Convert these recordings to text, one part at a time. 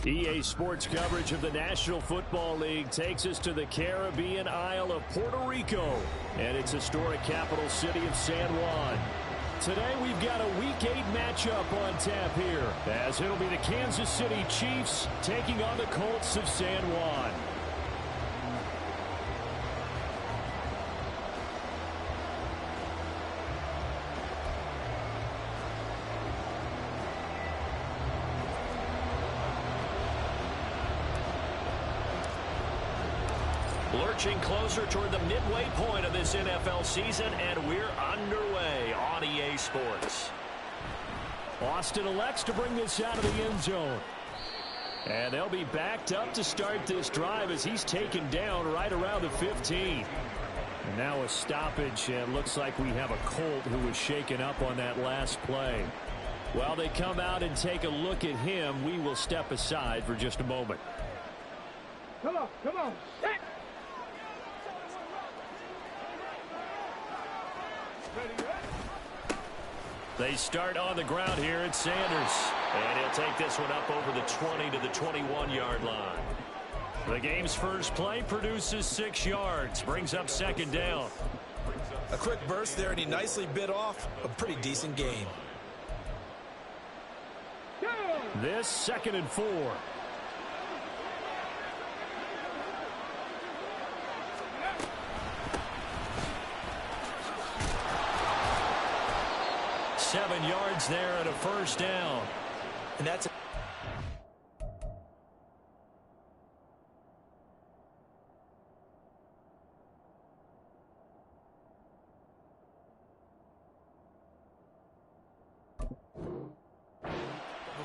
EA Sports coverage of the National Football League takes us to the Caribbean Isle of Puerto Rico and its historic capital city of San Juan. Today we've got a Week 8 matchup on tap here, as it'll be the Kansas City Chiefs taking on the Colts of San Juan. Lurching closer toward the midway point of this NFL season, and we're underway on EA Sports. Austin elects to bring this out of the end zone. And they'll be backed up to start this drive as he's taken down right around the 15. And now a stoppage, and looks like we have a Colt who was shaken up on that last play. While they come out and take a look at him, we will step aside for just a moment. Come on, come on. Hey. They start on the ground here at Sanders. And he'll take this one up over the 20 to the 21-yard line. The game's first play produces 6 yards. Brings up second down. A quick burst there, and he nicely bit off a pretty decent gain. This 2nd and 4. Seven yards there and a first down. And that's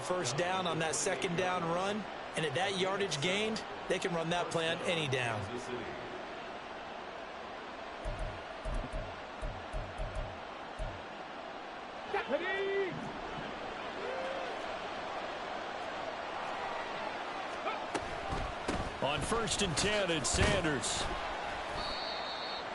first down on that second down run, and at that yardage gained, they can run that play on any down. On 1st and 10, it's Sanders.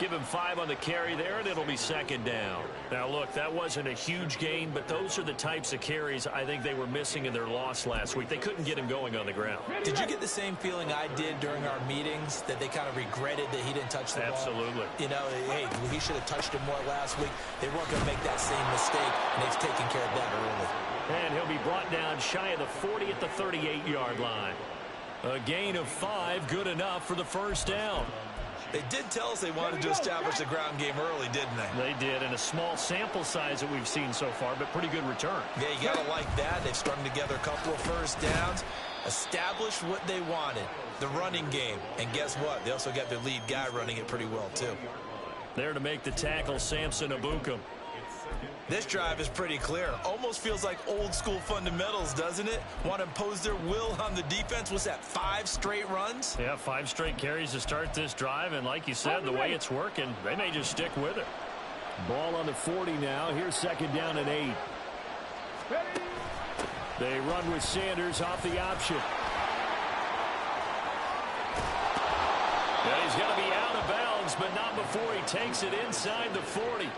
Give him 5 on the carry there, and it'll be second down. Now, look, that wasn't a huge gain, but those are the types of carries I think they were missing in their loss last week. They couldn't get him going on the ground. Did you get the same feeling I did during our meetings, that they kind of regretted that he didn't touch the ball? Absolutely. You know, hey, he should have touched him more last week. They weren't going to make that same mistake, and they've taken care of that early. And he'll be brought down shy of the 40 at the 38-yard line. A gain of 5, good enough for the first down. They did tell us they wanted to establish the ground game early, didn't they? They did, and a small sample size that we've seen so far, but pretty good return. Yeah, you got to like that. They've strung together a couple of first downs, established what they wanted, the running game. And guess what? They also got their lead guy running it pretty well, too. There to make the tackle, Samson Abukum. This drive is pretty clear. Almost feels like old-school fundamentals, doesn't it? Want to impose their will on the defense. Was that 5 straight runs? Yeah, 5 straight carries to start this drive, and like you said, the way it's working, they may just stick with it. Ball on the 40 now. Here's second down and 8. They run with Sanders off the option. Yeah, he's going to be out of bounds, but not before he takes it inside the 40.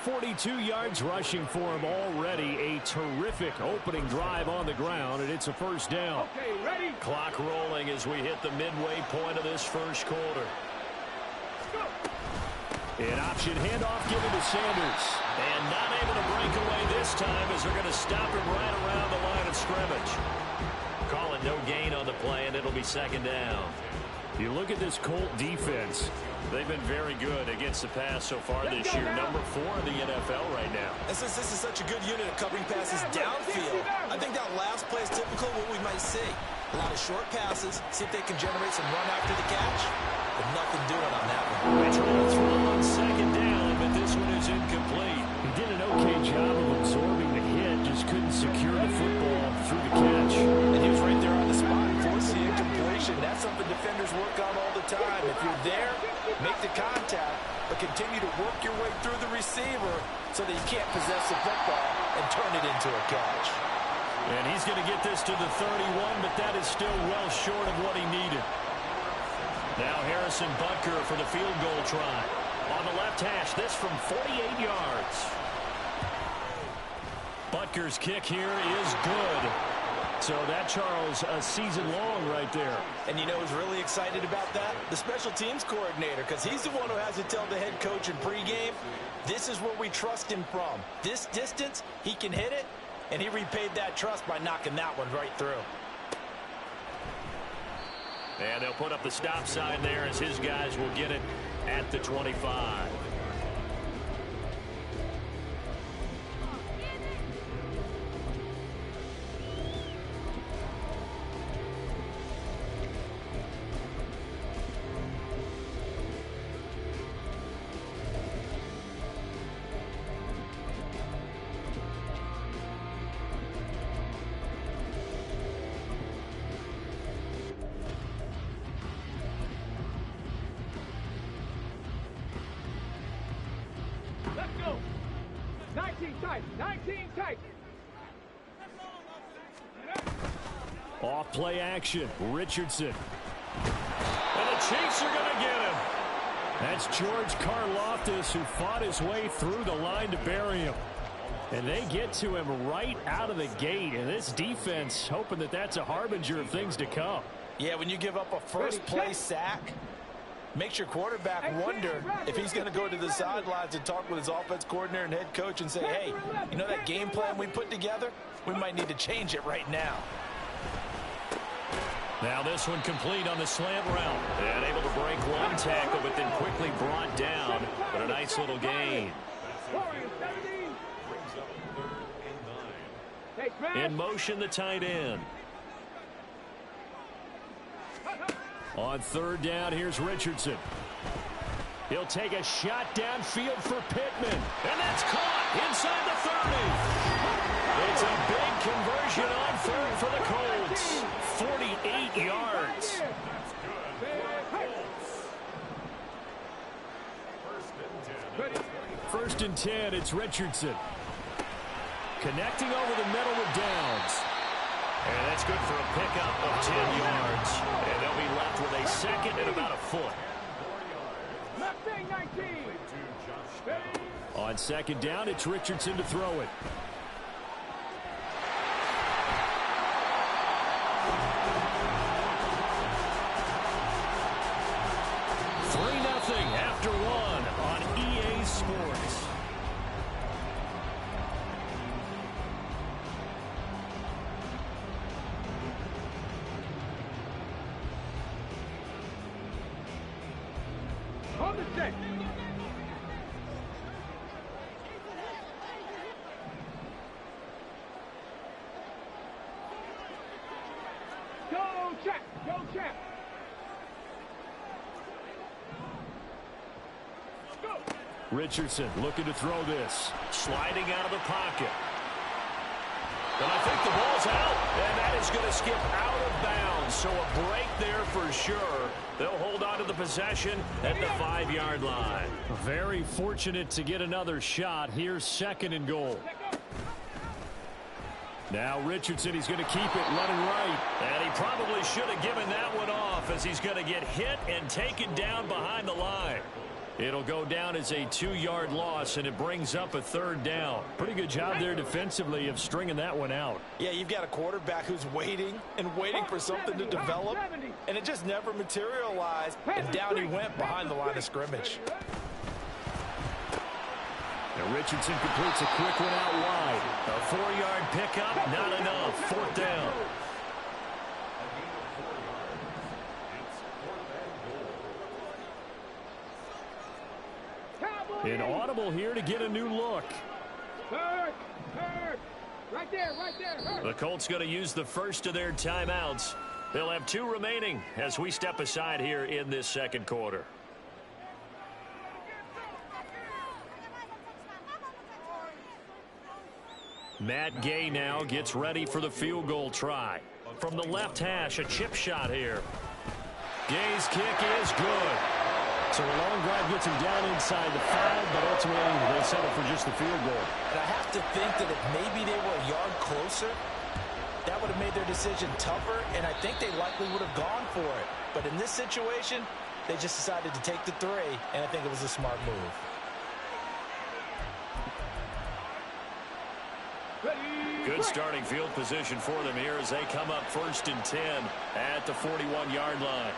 42 yards rushing for him already. A terrific opening drive on the ground, and it's a first down. Okay, ready? Clock rolling as we hit the midway point of this first quarter. An option handoff given to Sanders. And not able to break away this time as they're going to stop him right around the line of scrimmage. Calling no gain on the play, and it'll be second down. You look at this Colt defense. They've been very good against the pass so far this year. Number 4 in the NFL right now. And since this is such a good unit of covering passes downfield, I think that last play is typical of what we might see. A lot of short passes, see if they can generate some run after the catch. But nothing doing on that one. They try to throw on second down, but this one is incomplete. He did an okay job of absorbing the hit, just couldn't secure the football through the catch. And he was right there on the spot and forced the incompletion. That's something defenders work on all the time. If you're there, make the contact, but continue to work your way through the receiver so that you can't possess the football and turn it into a catch. And he's going to get this to the 31, but that is still well short of what he needed. Now Harrison Butker for the field goal try. On the left hash, this from 48 yards. Butker's kick here is good. So that, Charles, a season long right there. And you know who's really excited about that? The special teams coordinator, because he's the one who has to tell the head coach in pregame, this is where we trust him from. This distance, he can hit it, and he repaid that trust by knocking that one right through. And they'll put up the stop sign there as his guys will get it at the 25. Let's go. 19 tight. 19 tight. Off play action. Richardson. And the Chiefs are going to get him. That's George Karlaftis, who fought his way through the line to bury him. And they get to him right out of the gate. And this defense hoping that that's a harbinger of things to come. Yeah, when you give up a first play sack, makes your quarterback wonder if he's going to go to the sidelines and talk with his offense coordinator and head coach and say, hey, you know that game plan we put together? We might need to change it right now. Now this one complete on the slant route. And able to break one tackle, but then quickly brought down. But a nice little gain. In motion, the tight end. On third down, here's Richardson. He'll take a shot downfield for Pittman. And that's caught inside the 30. It's a big conversion on third for the Colts. 48 yards. First and 10, it's Richardson. Connecting over the middle with Downs. And that's good for a pickup of 10 yards. And they'll be left with a second and about a foot. On second down, it's Richardson to throw it. After one on EA Sports. On the set. Go, check. Go, check. Richardson looking to throw this. Sliding out of the pocket. And I think the ball's out. And that is going to skip out of bounds. So a break there for sure. They'll hold on to the possession at the 5-yard line. Very fortunate to get another shot. Here's second and goal. Now Richardson, he's going to keep it running right. And he probably should have given that one off as he's going to get hit and taken down behind the line. It'll go down as a 2-yard loss, and it brings up a third down. Pretty good job there defensively of stringing that one out. Yeah, you've got a quarterback who's waiting and waiting for something to develop, and it just never materialized, and down he went behind the line of scrimmage. Now Richardson completes a quick one out wide. A 4-yard pickup, not enough. Fourth down. An audible here to get a new look. Hurt. Right there. Hurt. The Colts going to use the first of their timeouts. They'll have 2 remaining as we step aside here in this second quarter. Matt Gay now gets ready for the field goal try. From the left hash, a chip shot here. Gay's kick is good. So a long drive gets him down inside the 5, but ultimately they settle for just the field goal. And I have to think that if maybe they were a yard closer, that would have made their decision tougher, and I think they likely would have gone for it. But in this situation, they just decided to take the 3, and I think it was a smart move. Good starting field position for them here as they come up 1st and 10 at the 41-yard line.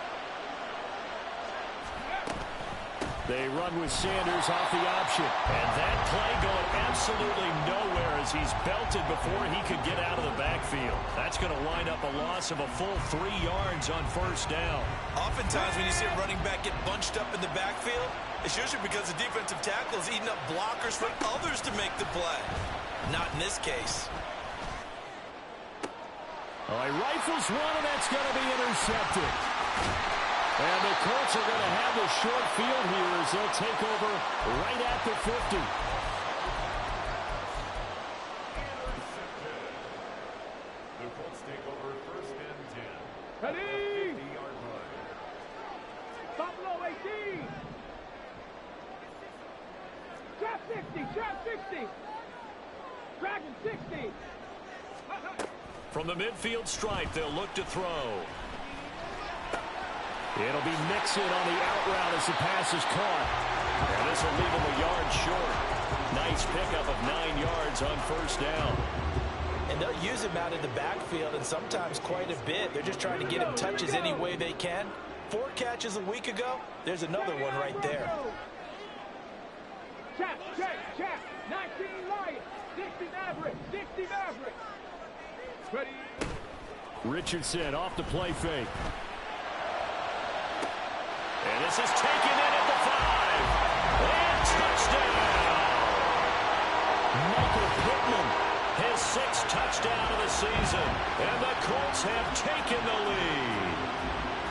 They run with Sanders off the option. And that play going absolutely nowhere as he's belted before he could get out of the backfield. That's going to wind up a loss of a full 3 yards on 1st down. Oftentimes when you see a running back get bunched up in the backfield, it's usually because the defensive tackle is eating up blockers for others to make the play. Not in this case. Oh, he rifles one, and that's going to be intercepted. And the Colts are going to have the short field here as they'll take over right at the 50. The Colts take over 1st and 10. Ready? 50-yard line. Buffalo 18. Trap 60. Trap 60. Dragon 60. From the midfield stripe, they'll look to throw. It'll be Mixon on the out route as the pass is caught. And this will leave him a yard short. Nice pickup of 9 yards on 1st down. And they'll use him out in the backfield, and sometimes quite a bit. They're just trying to get him touches any way they can. 4 catches a week ago. There's another one right there. Chap, check, chap. 19 Lions. 60 Mavericks. 60 Mavericks. Ready? Richardson off the play fake. And this is taken in at the 5. And touchdown! Michael Pittman, his 6th touchdown of the season. And the Colts have taken the lead.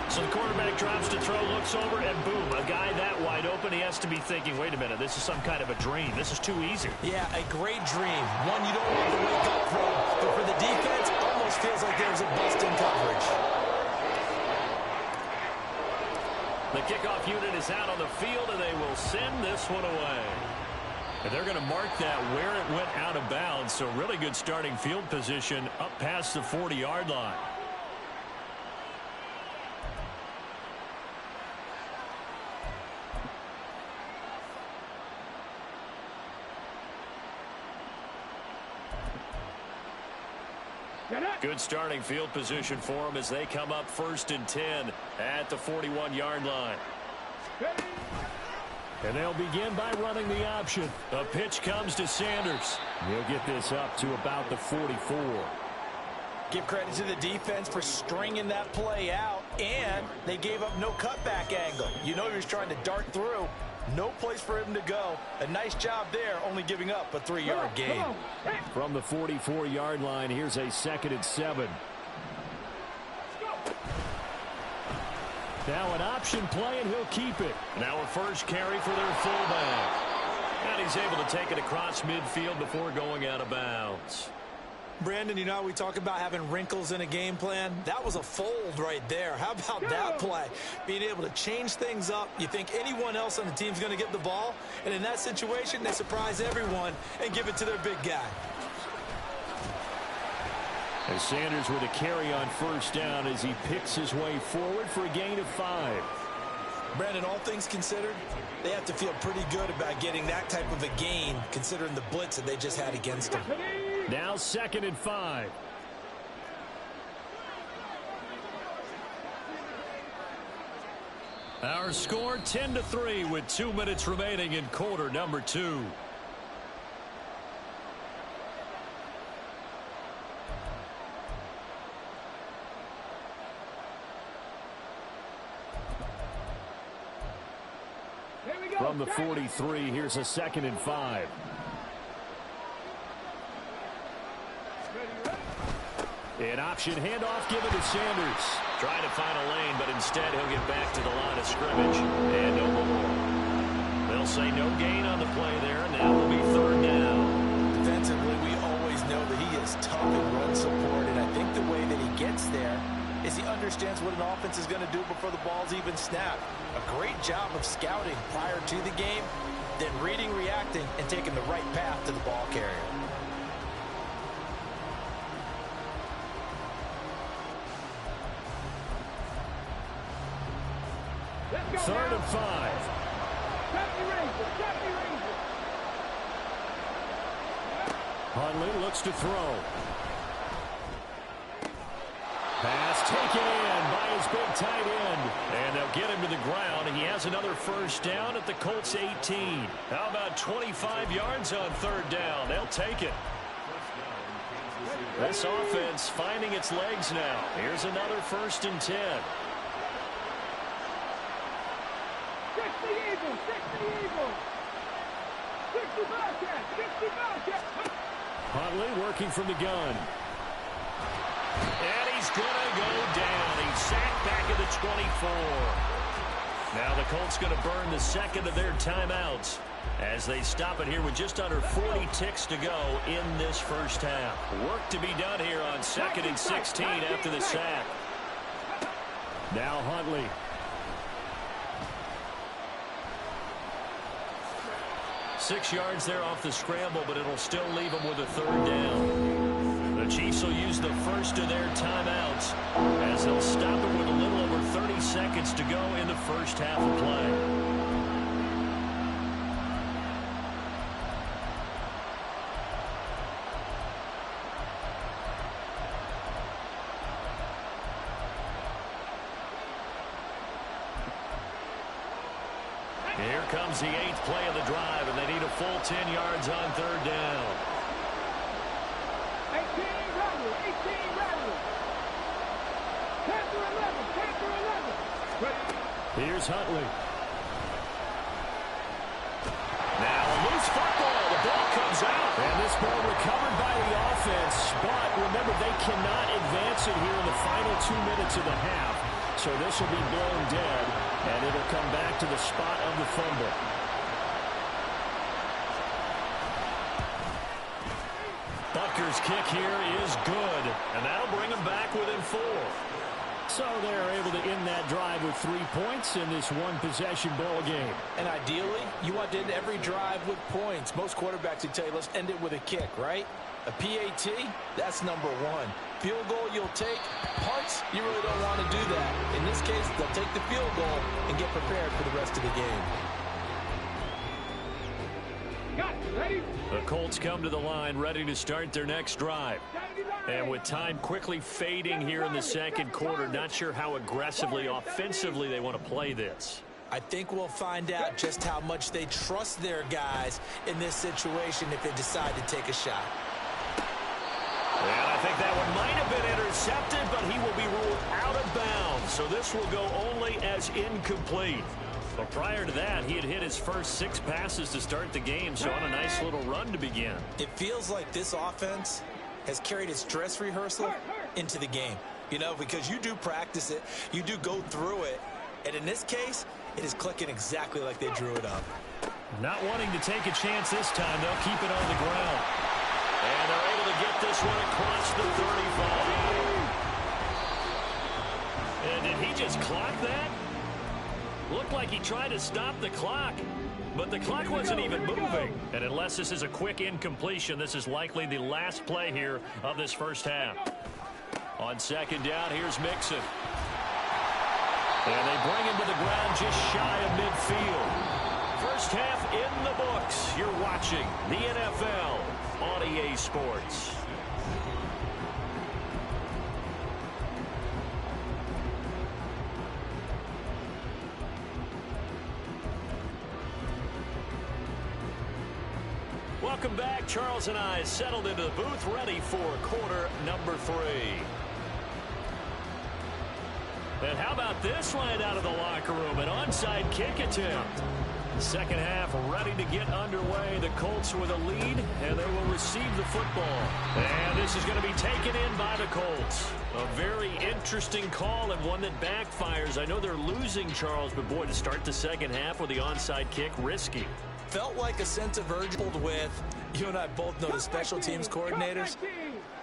So the quarterback drops to throw, looks over, and boom, a guy that wide open, he has to be thinking, wait a minute, this is some kind of a dream. This is too easy. Yeah, a great dream. One you don't want to wake up from. But for the defense, almost feels like there's a bust in coverage. The kickoff unit is out on the field, and they will send this one away. And they're going to mark that where it went out of bounds. So really good starting field position up past the 40-yard line. Good starting field position for them as they come up 1st and 10 at the 41-yard line. And they'll begin by running the option. A pitch comes to Sanders. He'll get this up to about the 44. Give credit to the defense for stringing that play out, and they gave up no cutback angle. You know he was trying to dart through. No place for him to go. A nice job there, only giving up a 3-yard gain. From the 44-yard line, here's a 2nd and 7. Now an option play, and he'll keep it. Now a first carry for their fullback. And he's able to take it across midfield before going out of bounds. Brandon, you know, we talk about having wrinkles in a game plan. That was a fold right there. How about that play? Being able to change things up. You think anyone else on the team's going to get the ball, and in that situation, they surprise everyone and give it to their big guy. As Sanders with a carry on 1st down as he picks his way forward for a gain of 5. Brandon, all things considered, they have to feel pretty good about getting that type of a gain, considering the blitz that they just had against them. Now 2nd and 5. Our score 10-3 with 2 minutes remaining in quarter number 2. From the 43, here's a 2nd and 5. An option handoff given to Sanders. Trying to find a lane, but instead he'll get back to the line of scrimmage. And no more. They'll say no gain on the play there, and that will be 3rd down. Defensively, we always know that he is tough in run support, and I think the way that he gets there is he understands what an offense is going to do before the ball's even snapped. A great job of scouting prior to the game, then reading, reacting, and taking the right path to the ball carrier. Third and 5. Hundley looks to throw. Pass taken in by his big tight end. And they'll get him to the ground. He has another first down at the Colts 18. How about 25 yards on third down? They'll take it. This offense finding its legs now. Here's another 1st and 10. 60 Eagles, 60 Eagles. 60 Bobcats, 60 Bobcats. Huntley working from the gun. And he's going to go down. He's sacked back at the 24. Now the Colts going to burn the second of their timeouts as they stop it here with just under 40 ticks to go in this first half. Work to be done here on 2nd and 16 after the sack. Now Huntley. Six yards there off the scramble, but it'll still leave them with a third down. The Chiefs will use the first of their timeouts as they'll stop it with a little over 30 seconds to go in the first half of play. Here comes the 8th play of the drive, and they need a full 10 yards on third down. 18 rattle, 18 rattle. 10 for 11, 10 for 11. Here's Huntley. Now a loose football. The ball comes out. And this ball recovered by the offense. But remember, they cannot advance it here in the final 2 minutes of the half. So this will be blown dead, and it'll come back to the spot of the fumble. Butker's kick here is good, and that'll bring them back within 4. So they're able to end that drive with 3 points in this one-possession ball game. And ideally, you want to end every drive with points. Most quarterbacks would tell you, let's end it with a kick, right? A PAT, that's number 1. Field goal you'll take. Punts, you really don't want to do that. In this case, they'll take the field goal and get prepared for the rest of the game. Got it, ready? The Colts come to the line ready to start their next drive. And with time quickly fading here in the second quarter, not sure how aggressively, offensively they want to play this. I think we'll find out just how much they trust their guys in this situation if they decide to take a shot. And I think that one might have been intercepted, but he will be ruled out of bounds. So this will go only as incomplete. But prior to that, he had hit his first 6 passes to start the game, so on a nice little run to begin. It feels like this offense has carried its dress rehearsal into the game. You know, because you do practice it, you do go through it, and in this case, it is clicking exactly like they drew it up. Not wanting to take a chance this time, they'll keep it on the ground. And they're able to get this one across the 35. And did he just clock that? Looked like he tried to stop the clock, but the clock wasn't even moving. And unless this is a quick incompletion, this is likely the last play here of this first half. On second down, here's Mixon. And they bring him to the ground just shy of midfield. First half in the books. You're watching the NFL on EA Sports. Welcome back. Charles and I settled into the booth, ready for quarter number 3. And how about this line out of the locker room? An onside kick attempt. Second half ready to get underway. The Colts with a lead, and they will receive the football. And this is going to be taken in by the Colts. A very interesting call and one that backfires. I know they're losing, Charles, but boy, to start the second half with the onside kick, risky. Felt like a sense of urgency with, you and I both know the special teams coordinators.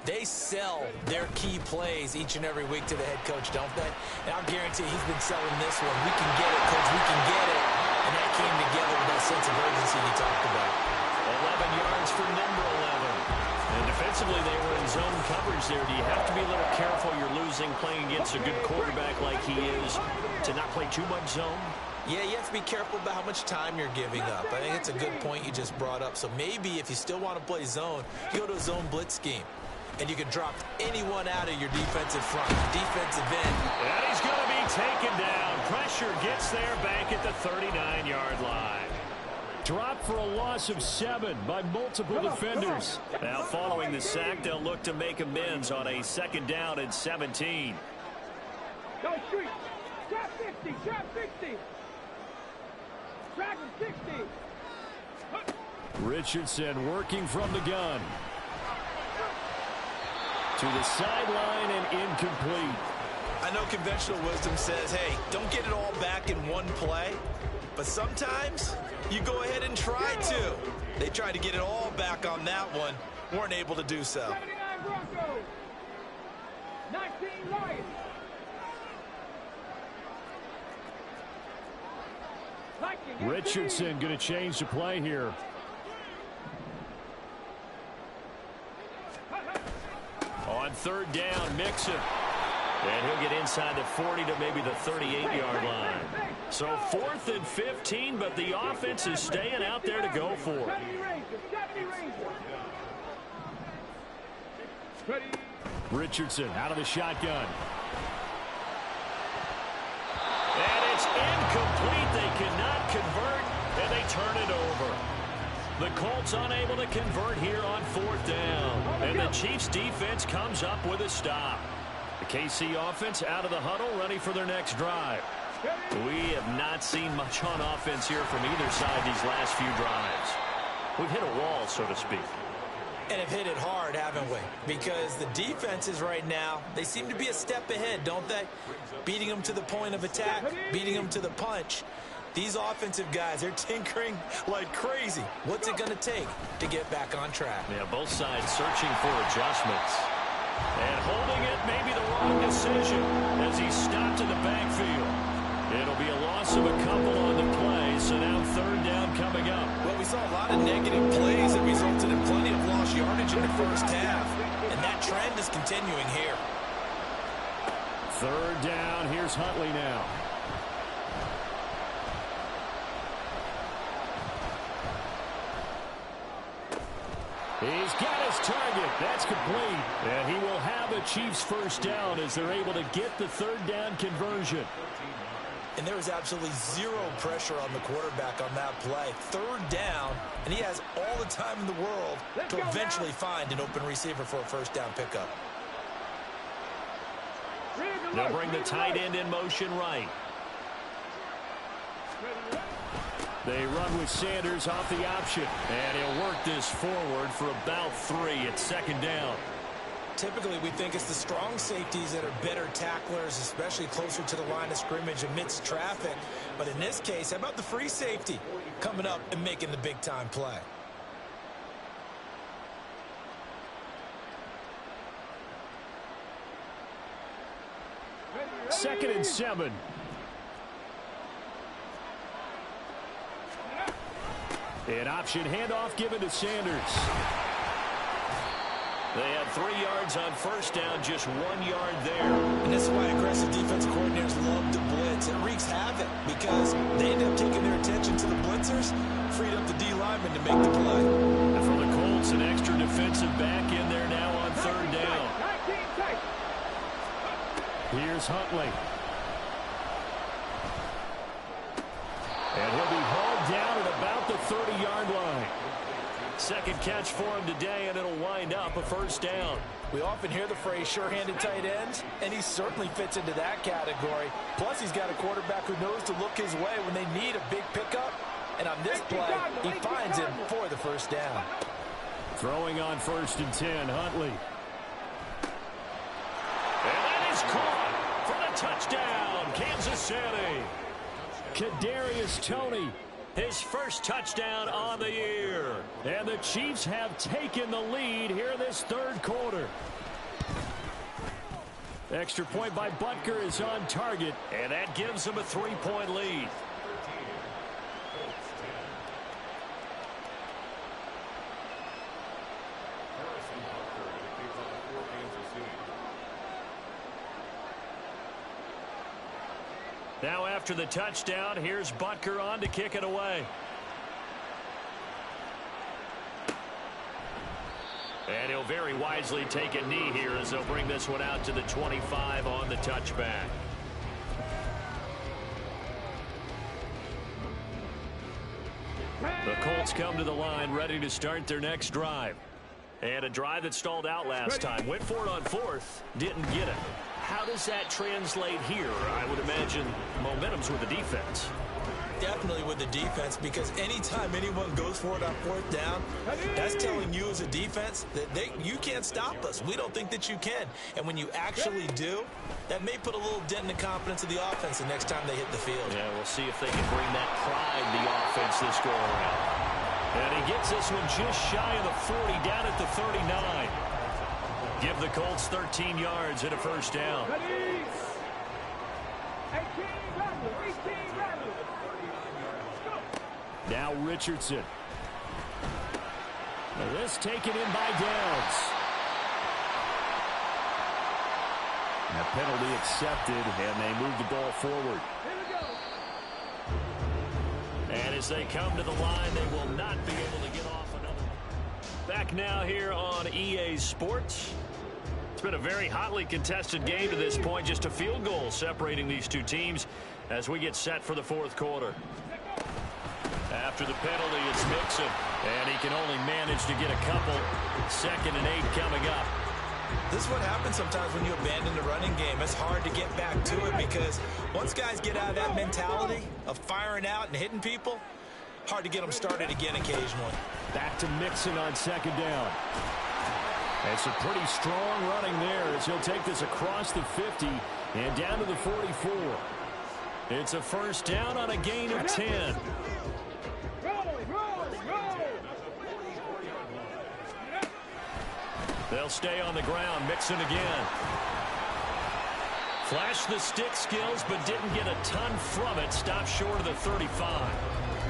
They sell their key plays each and every week to the head coach, don't they? And I'll guarantee he's been selling this one. We can get it, coach, we can get it. And that came together with that sense of urgency you talked about. 11 yards for number 11. And defensively, they were in zone coverage there. Do you have to be a little careful? You're losing playing against a good quarterback like he is to not play too much zone? Yeah, you have to be careful about how much time you're giving up. I think it's a good point you just brought up. So maybe if you still want to play zone, you go to a zone blitz scheme. And you can drop anyone out of your defensive front, defensive end. And he's going to be taken down. Pressure gets there back at the 39-yard line. Dropped for a loss of 7 by multiple defenders. Now following the sack, they'll look to make amends on a 2nd down and 17. Go street. Trap 50. Trap 60. Trap 60. Richardson working from the gun. To the sideline and incomplete. I know conventional wisdom says, hey, don't get it all back in one play. But sometimes you go ahead and try to. They tried to get it all back on that one. Weren't able to do so. 79 Broncos. 19 Lions. Richardson going to change the play here. On 3rd down, Mixon. And he'll get inside the 40 to maybe the 38-yard line. So 4th and 15, but the offense is staying out there to go for it. Richardson out of the shotgun. And it's incomplete. They cannot convert, and they turn it over. The Colts unable to convert here on 4th down. And the Chiefs defense comes up with a stop. The KC offense out of the huddle, ready for their next drive. We have not seen much on offense here from either side these last few drives. We've hit a wall, so to speak. And have hit it hard, haven't we? Because the defenses right now, they seem to be a step ahead, don't they? Beating them to the point of attack, beating them to the punch. These offensive guys, they're tinkering like crazy. What's it going to take to get back on track? Yeah, both sides searching for adjustments. And holding it may be the wrong decision as he's stopped in the backfield. It'll be a loss of a couple on the play, so now 3rd down coming up. Well, we saw a lot of negative plays that resulted in plenty of lost yardage in the first half, and that trend is continuing here. 3rd down, here's Huntley now. He's got his target. That's complete. And he will have a Chiefs 1st down as they're able to get the 3rd down conversion. And there was absolutely zero pressure on the quarterback on that play. 3rd down, and he has all the time in the world to eventually find an open receiver for a 1st down pickup. They'll bring the tight end in motion right. They run with Sanders off the option. And he'll work this forward for about 3 at 2nd down. Typically, we think it's the strong safeties that are better tacklers, especially closer to the line of scrimmage amidst traffic. But in this case, how about the free safety coming up and making the big-time play? Second and 7. An option handoff given to Sanders. They had 3 yards on 1st down, just 1 yard there. And this is why aggressive defense coordinators love to blitz. It wreaks havoc because they end up taking their attention to the blitzers, freed up the D lineman to make the play. And for the Colts, an extra defensive back in there now on 3rd down. Here's Huntley. And he'll be hauled down at about the 30-yard line. 2nd catch for him today, and it'll wind up a 1st down. We often hear the phrase sure-handed tight ends, and he certainly fits into that category. Plus, he's got a quarterback who knows to look his way when they need a big pickup. And on this play, he finds him for the 1st down. Throwing on 1st and 10, Huntley. And that is caught for the touchdown, Kansas City. Kadarius Toney, his 1st touchdown on the year. And the Chiefs have taken the lead here this 3rd quarter. Extra point by Butker is on target, and that gives them a 3-point lead. Now after the touchdown, here's Butker on to kick it away. And he'll very wisely take a knee here as they'll bring this one out to the 25 on the touchback. The Colts come to the line ready to start their next drive. And a drive that stalled out last time. Went for it on fourth. Didn't get it. How does that translate here? I would imagine momentum's with the defense. Definitely with the defense, because anytime anyone goes for it on fourth down, that's telling you as a defense that you can't stop us. We don't think that you can. And when you actually do, that may put a little dent in the confidence of the offense the next time they hit the field. Yeah, we'll see if they can bring that pride to the offense this go around. And he gets this one just shy of the 40, down at the 39. Give the Colts 13 yards and a first down. 18 Now Richardson. This taken in by Downs. And a penalty accepted, and they move the ball forward. And as they come to the line, they will not be able to get off another one. Back now here on EA Sports. It's been a very hotly contested game to this point. Just a field goal separating these two teams as we get set for the fourth quarter. After the penalty, it's Mixon, and he can only manage to get a couple. 2nd and 8 coming up. This is what happens sometimes when you abandon the running game. It's hard to get back to it because once guys get out of that mentality of firing out and hitting people, hard to get them started again occasionally. Back to Mixon on 2nd down. And some pretty strong running there as he'll take this across the 50 and down to the 44. It's a first down on a gain of 10. They'll stay on the ground. Mixon again. Flashed the stick skills, but didn't get a ton from it. Stopped short of the 35.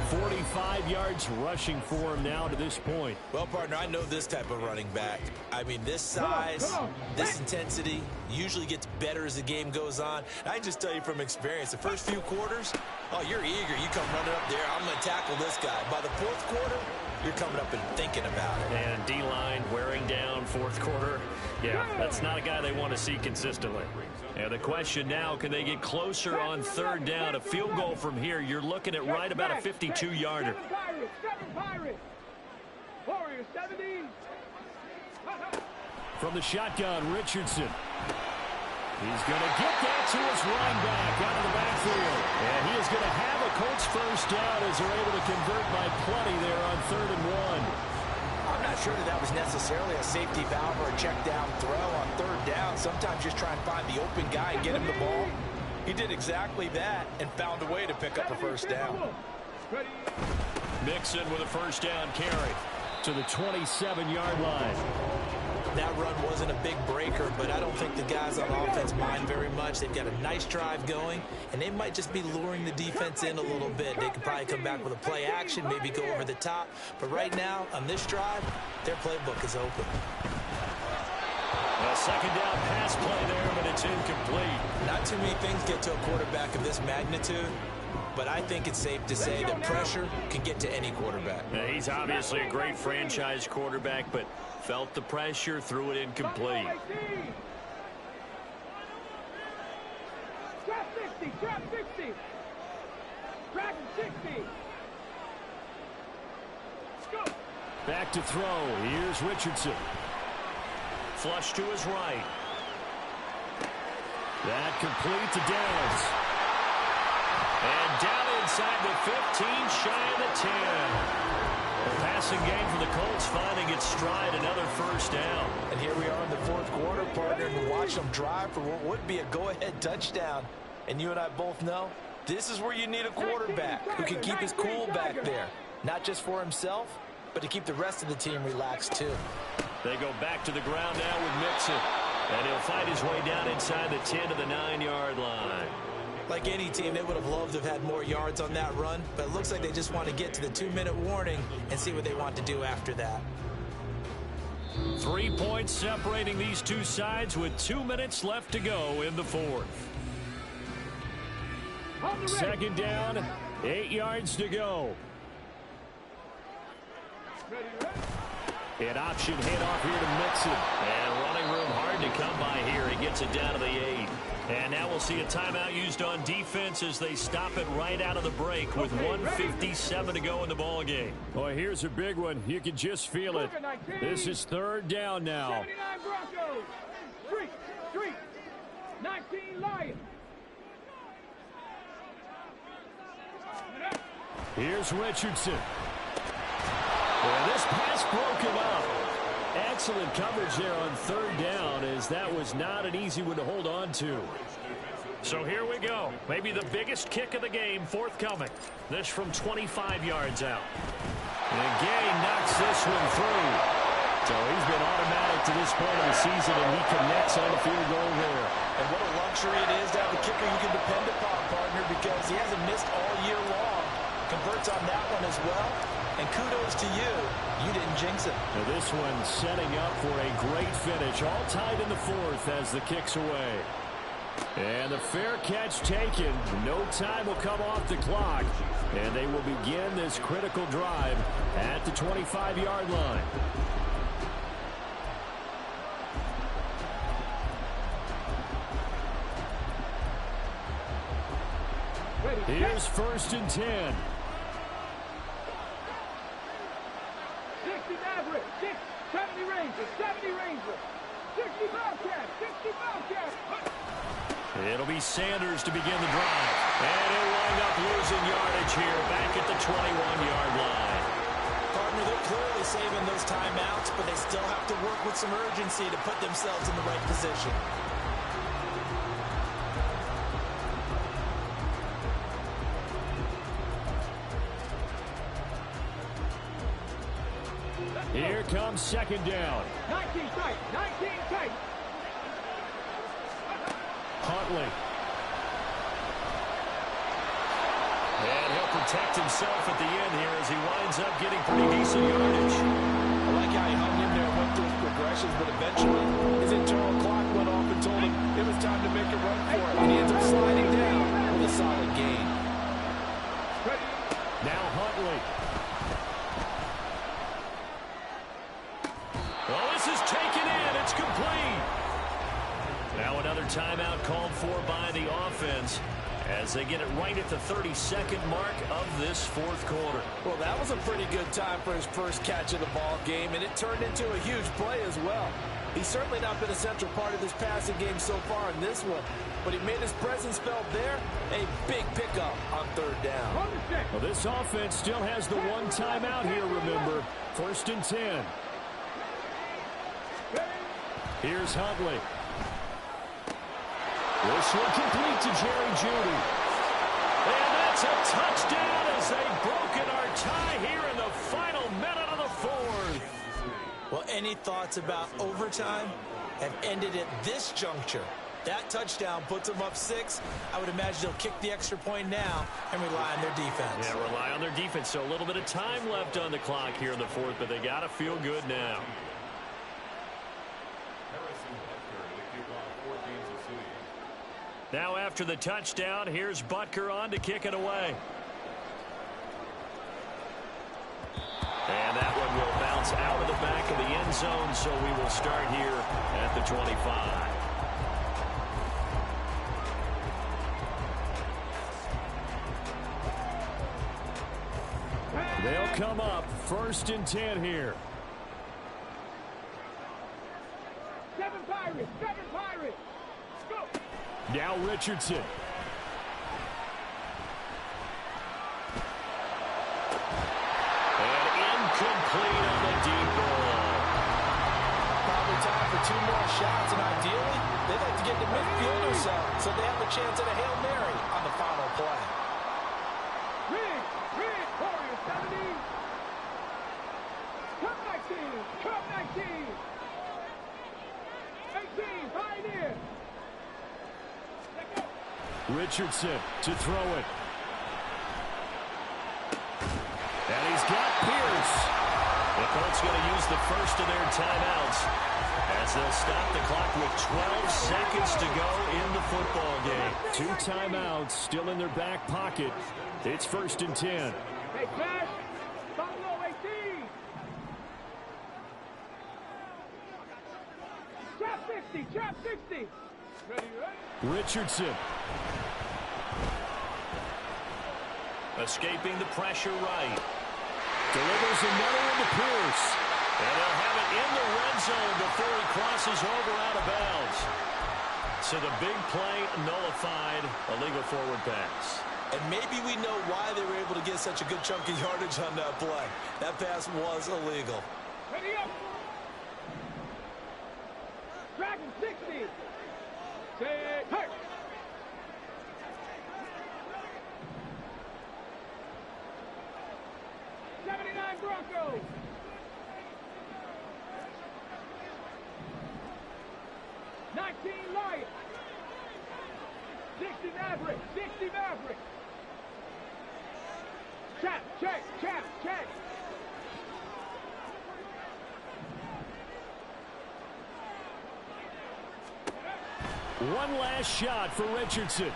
45 yards rushing for him now to this point. Well, partner, I know this type of running back. I mean, this size, this intensity usually gets better as the game goes on. I just tell you from experience, the first few quarters, oh, you're eager. You come running up there. I'm going to tackle this guy. By the fourth quarter, you're coming up and thinking about it. And D-line wearing down fourth quarter. Yeah, that's not a guy they want to see consistently. And the question now, can they get closer on 3rd down? A field goal from here, you're looking at right about a 52-yarder. From the shotgun, Richardson. He's going to get that to his running back out of the backfield. And he is going to have a Colts first down as they're able to convert by plenty there on 3rd and 1. I'm not sure that was necessarily a safety valve or a check down throw on 3rd down. Sometimes just try and find the open guy and get him the ball. He did exactly that and found a way to pick up a first down. Mixon with a first down carry to the 27-yard line. That run wasn't a big breaker, but I don't think the guys on offense mind very much. They've got a nice drive going, and they might just be luring the defense in a little bit. They could probably come back with a play action, maybe go over the top. But right now, on this drive, their playbook is open. A 2nd down pass play there, but it's incomplete. Not too many things get to a quarterback of this magnitude, but I think it's safe to say that pressure can get to any quarterback. Now, he's obviously a great franchise quarterback, but felt the pressure, threw it incomplete. Trap 60, trap 60. Trap 60. Let's go. Back to throw. Here's Richardson. Flush to his right. That complete to Downs. And down inside the 15, shy of the 10. The passing game for the Colts finding its stride, another first down. And here we are in the fourth quarter, partner, and watch them drive for what would be a go-ahead touchdown. And you and I both know this is where you need a quarterback who can keep his cool back there. Not just for himself, but to keep the rest of the team relaxed too. They go back to the ground now with Mixon. And he'll fight his way down inside the 10 to the 9-yard line. Like any team, they would have loved to have had more yards on that run, but it looks like they just want to get to the 2-minute warning and see what they want to do after that. 3 points separating these two sides with 2 minutes left to go in the fourth. Second down, 8 yards to go. An option handoff here to Mixon. And running room hard to come by here. He gets it down to the 8. And now we'll see a timeout used on defense as they stop it right out of the break with 1:57 to go in the ball game. Boy, here's a big one. You can just feel it. This is third down now. 79 Broncos. 3, 19 Lions. Here's Richardson. And this pass broken up. Excellent coverage there on third down, as that was not an easy one to hold on to. So here we go. Maybe the biggest kick of the game forthcoming. This from 25 yards out. And Gay knocks this one through. So he's been automatic to this point of the season, and he connects on the field goal there. And what a luxury it is to have a kicker you can depend upon, partner, because he hasn't missed all year long. Converts on that one as well. And kudos to you. You didn't jinx it. Now this one setting up for a great finish. All tied in the fourth as the kick's away. And the fair catch taken. No time will come off the clock. And they will begin this critical drive at the 25-yard line. Here's first and 10. 60 Maverick, 70 Rangers, 60 Bobcats, 60 Bobcats. It'll be Sanders to begin the drive. And he'll wind up losing yardage here back at the 21-yard line. Partner, they're clearly saving those timeouts, but they still have to work with some urgency to put themselves in the right position. Here comes second down. 19 tight. Huntley. And he'll protect himself at the end here as he winds up getting pretty decent yardage. I like how he hung in there and went through his progressions, but eventually his internal clock went off and told him it was time to make a run for it. And he ends up sliding down with a solid gain. Now Huntley. Well, this is taken in. It's complete. Now another timeout called for by the offense as they get it right at the 32nd mark of this fourth quarter. Well, that was a pretty good time for his first catch of the ball game, and it turned into a huge play as well. He's certainly not been a central part of this passing game so far in this one, but he made his presence felt there. A big pickup on third down. Well, this offense still has the one timeout here, remember. First and 10. Here's Huntley. This will complete to Jerry Jeudy. And that's a touchdown as they've broken our tie here in the final minute of the fourth. Well, any thoughts about overtime have ended at this juncture. That touchdown puts them up 6. I would imagine they'll kick the extra point now and rely on their defense. Yeah, rely on their defense. So a little bit of time left on the clock here in the fourth, but they got to feel good now. Now after the touchdown, here's Butker on to kick it away. And that one will bounce out of the back of the end zone, so we will start here at the 25. They'll come up first and 10 here. 7 Pirates. Go. Now Richardson. And incomplete on the deep ball. Probably time for 2 more shots, and ideally, they'd like to get to midfield or so they have a chance at a Hail Mary on the final play. Rig, Warriors 70. Cup 19. 18, Pioneer. Richardson to throw it. And he's got Pierce. The Colts going to use the first of their timeouts as they'll stop the clock with 12 seconds to go in the football game. 2 timeouts still in their back pocket. It's 1st and 10. Hey, Cash, Buffalo 18. Trap 50, trap 50. Ready? Richardson. Escaping the pressure right. Delivers another into Pierce. And they'll have it in the red zone before he crosses over out of bounds. So the big play nullified, a legal forward pass. And maybe we know why they were able to get such a good chunk of yardage on that play. That pass was illegal. Ready up. Dragon 60. Say, hey. Broncos. 19 Lions. 60 Maverick. 60 Maverick. Check. One last shot for Richardson.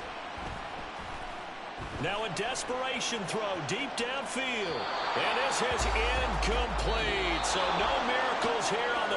Now a desperation throw deep downfield. And this is incomplete. So no miracles here on the